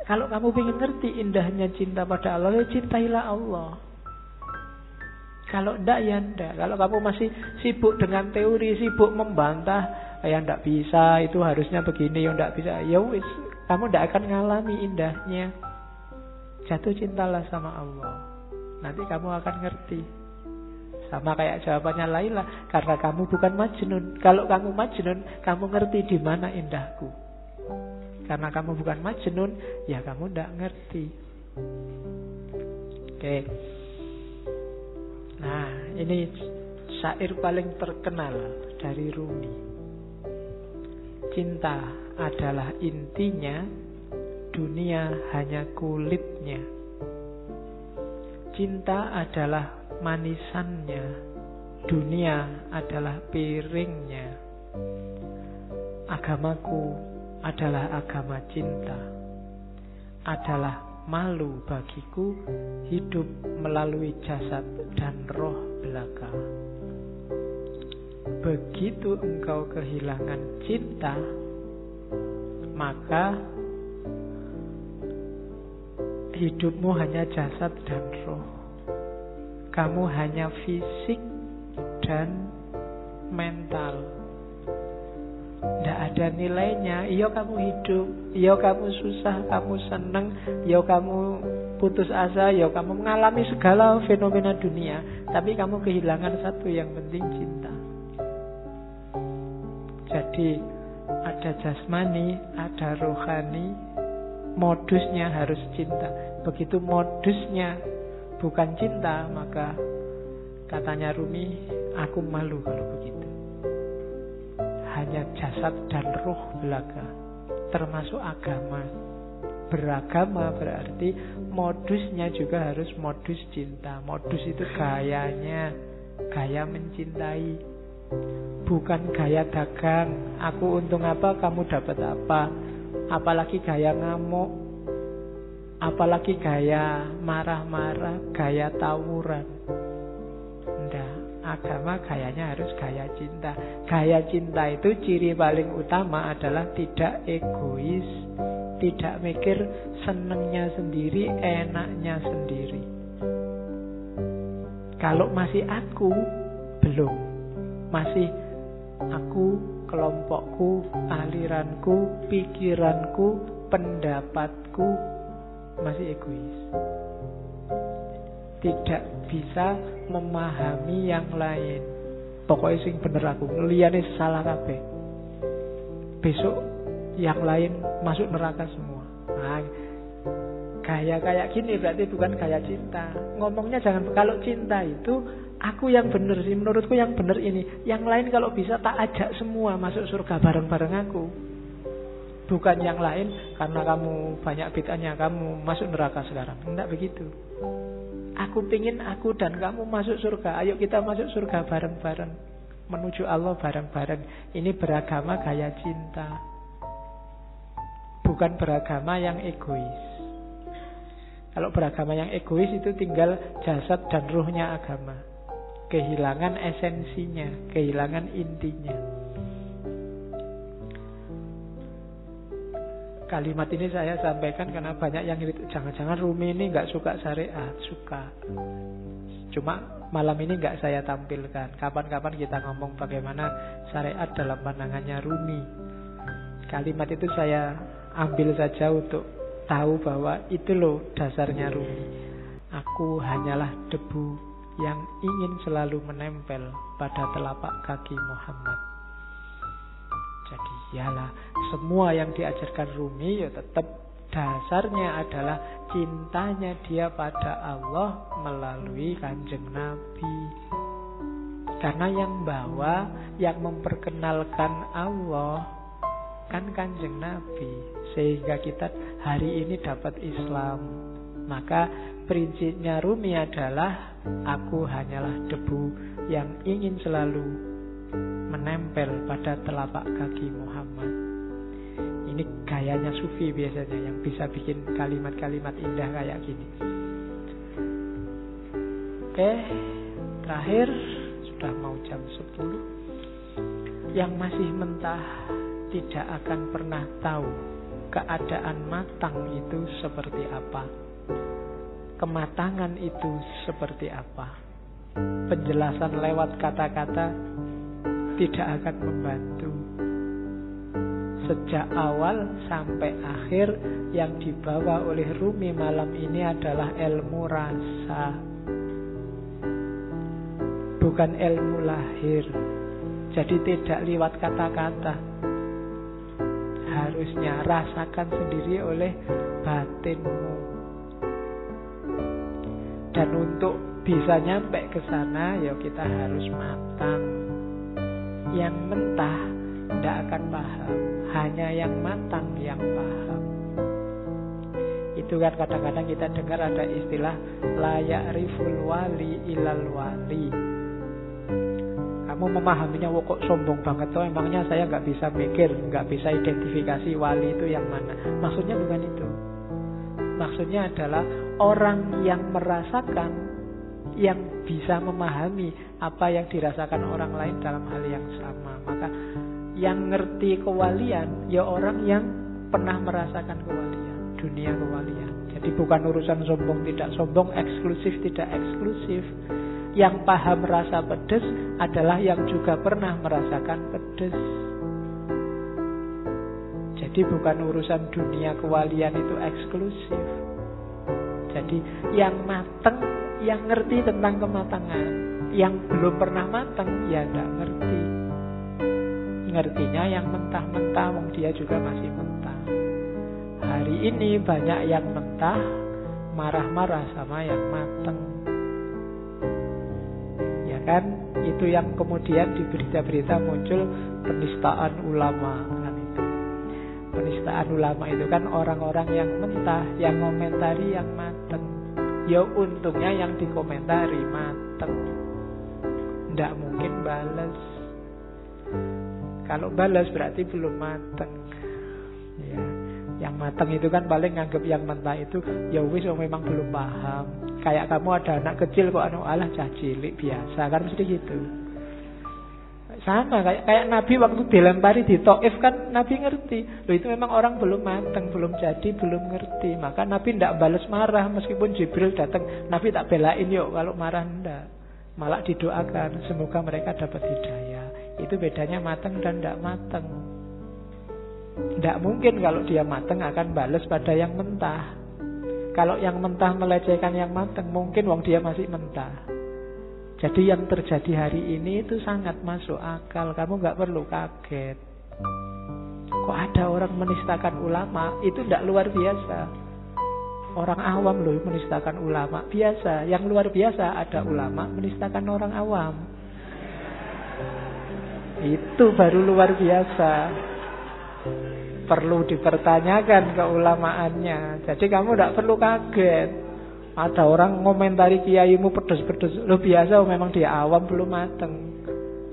Kalau kamu ingin ngerti indahnya cinta pada Allah, ya cintailah Allah. Kalau enggak, ya enggak. Kalau kamu masih sibuk dengan teori, sibuk membantah, ya enggak bisa, itu harusnya begini, ya enggak bisa. Ya wis, kamu enggak akan ngalami indahnya. Jatuh cintalah sama Allah. Nanti kamu akan ngerti. Sama kayak jawabannya Laila, karena kamu bukan Majnun. Kalau kamu Majnun, kamu ngerti di mana indahku. Karena kamu bukan Majnun, ya kamu enggak ngerti. Oke. Nah, ini syair paling terkenal dari Rumi. Cinta adalah intinya, dunia hanya kulitnya. Cinta adalah manisannya, dunia adalah piringnya. Agamaku adalah agama cinta, adalah malu bagiku hidup melalui jasad dan roh belaka. Begitu engkau kehilangan cinta, maka hidupmu hanya jasad dan roh. Kamu hanya fisik dan mental. Tidak ada nilainya. Iya kamu hidup, iya kamu susah, kamu seneng, iya kamu putus asa, iya kamu mengalami segala fenomena dunia. Tapi kamu kehilangan satu yang penting, cinta. Jadi ada jasmani, ada rohani. Modusnya harus cinta. Begitu modusnya bukan cinta, maka katanya Rumi, aku malu kalau begitu. Hanya jasad dan roh belaka, termasuk agama. Beragama berarti modusnya juga harus modus cinta. Modus itu gayanya, gaya mencintai, bukan gaya dagang. Aku untung apa, kamu dapat apa. Apalagi gaya ngamuk, apalagi gaya marah-marah, gaya tawuran. Enggak, agama gayanya harus gaya cinta. Gaya cinta itu ciri paling utama adalah tidak egois, tidak mikir senengnya sendiri, enaknya sendiri. Kalau masih aku, belum. Masih aku, kelompokku, aliranku, pikiranku, pendapatku, masih egois. Tidak bisa memahami yang lain. Pokoknya sing bener aku, liyane salah kabeh. Besok yang lain masuk neraka semua. Nah, gaya kayak gini berarti bukan gaya cinta. Ngomongnya jangan, kalau cinta itu aku yang bener sih, menurutku yang bener ini. Yang lain kalau bisa tak ajak semua masuk surga bareng-bareng aku. Bukan yang lain karena kamu banyak bid'ahnya kamu masuk neraka sekarang. Enggak begitu. Aku pingin aku dan kamu masuk surga. Ayo kita masuk surga bareng-bareng, menuju Allah bareng-bareng. Ini beragama gaya cinta, bukan beragama yang egois. Kalau beragama yang egois itu tinggal jasad dan ruhnya agama. Kehilangan esensinya, kehilangan intinya. Kalimat ini saya sampaikan karena banyak yang jangan-jangan Rumi ini nggak suka syariat. Suka. Cuma malam ini nggak saya tampilkan. Kapan-kapan kita ngomong bagaimana syariat dalam pandangannya Rumi. Kalimat itu saya ambil saja untuk tahu bahwa itu loh dasarnya Rumi. Aku hanyalah debu yang ingin selalu menempel pada telapak kaki Muhammad. Jadi yalah, semua yang diajarkan Rumi ya tetap dasarnya adalah cintanya dia pada Allah melalui Kanjeng Nabi. Karena yang bawa, yang memperkenalkan Allah kan Kanjeng Nabi. Sehingga kita hari ini dapat Islam. Maka prinsipnya Rumi adalah aku hanyalah debu yang ingin selalu menempel pada telapak kaki Muhammad. Ini gayanya Sufi biasanya, yang bisa bikin kalimat-kalimat indah kayak gini. Oke, terakhir sudah mau jam 10. Yang masih mentah tidak akan pernah tahu keadaan matang itu seperti apa, kematangan itu seperti apa. Penjelasan lewat kata-kata tidak akan membantu. Sejak awal sampai akhir yang dibawa oleh Rumi malam ini adalah ilmu rasa, bukan ilmu lahir. Jadi tidak lewat kata-kata, harusnya rasakan sendiri oleh batinmu. Dan untuk bisa nyampe ke sana, ya kita harus matang. Yang mentah tidak akan paham, hanya yang matang yang paham. Itu kan kadang-kadang kita dengar ada istilah la ya'riful wali ilal wali. Kamu memahaminya, kok sombong banget toh, emangnya saya nggak bisa mikir, nggak bisa identifikasi wali itu yang mana. Maksudnya bukan itu. Maksudnya adalah orang yang merasakan, yang bisa memahami apa yang dirasakan orang lain dalam hal yang sama. Maka yang ngerti kewalian ya orang yang pernah merasakan kewalian, dunia kewalian. Jadi bukan urusan sombong tidak sombong, eksklusif tidak eksklusif. Yang paham rasa pedes adalah yang juga pernah merasakan pedes. Jadi bukan urusan dunia kewalian itu eksklusif. Jadi yang mateng, yang ngerti tentang kematangan. Yang belum pernah mateng ya tidak ngerti. Ngertinya yang mentah-mentah, wong dia juga masih mentah. Hari ini banyak yang mentah, marah-marah sama yang mateng. Ya kan? Itu yang kemudian di berita-berita muncul penistaan ulama kan itu. Penistaan ulama itu kan orang-orang yang mentah, yang komentari yang mateng. Ya untungnya yang dikomentari mateng. Nggak mungkin balas. Kalau balas berarti belum mateng. Ya, yang mateng itu kan paling nganggep yang mentah itu ya wis memang belum paham. Kayak kamu ada anak kecil kok alah cah cilik biasa kan mesti gitu. Sama kayak Nabi waktu dilempari di Taif kan Nabi ngerti. Loh itu memang orang belum mateng, belum jadi, belum ngerti. Maka Nabi tidak balas marah meskipun Jibril datang. Nabi tak belain yuk kalau marah ndak. Malah didoakan semoga mereka dapat hidayah. Itu bedanya mateng dan tidak mateng. Tidak mungkin kalau dia mateng akan balas pada yang mentah. Kalau yang mentah melecehkan yang mateng, mungkin wong dia masih mentah. Jadi yang terjadi hari ini itu sangat masuk akal. Kamu nggak perlu kaget. Kok ada orang menistakan ulama? Itu tidak luar biasa. Orang awam loh menistakan ulama. Biasa. Yang luar biasa ada ulama menistakan orang awam. Itu baru luar biasa. Perlu dipertanyakan keulamaannya. Jadi kamu tidak perlu kaget. Ada orang ngomentari kiaimu pedes-pedes. Lo biasa memang dia awam belum mateng.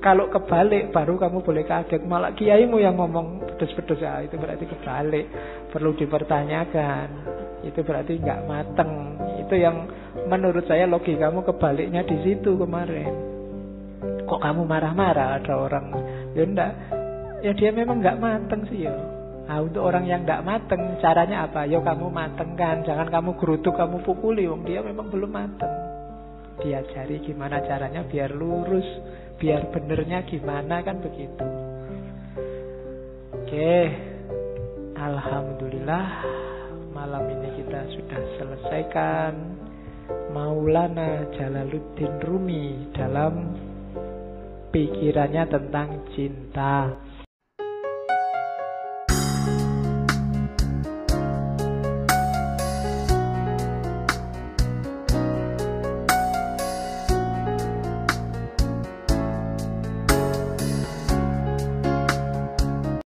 Kalau kebalik baru kamu boleh kaget. Malah kiaimu yang ngomong pedes-pedes ya, itu berarti kebalik. Perlu dipertanyakan. Itu berarti nggak mateng. Itu yang menurut saya logikamu kebaliknya di situ kemarin. Kok kamu marah-marah ada orang? Ya enggak. Ya dia memang nggak mateng sih ya. Nah, untuk orang yang tidak mateng, caranya apa? Yo kamu matengkan, jangan kamu gerutuk, kamu pukuli. Wong dia memang belum mateng. Diajari gimana caranya biar lurus, biar benernya gimana kan begitu. Oke, alhamdulillah malam ini kita sudah selesaikan Maulana Jalaluddin Rumi dalam pikirannya tentang cinta.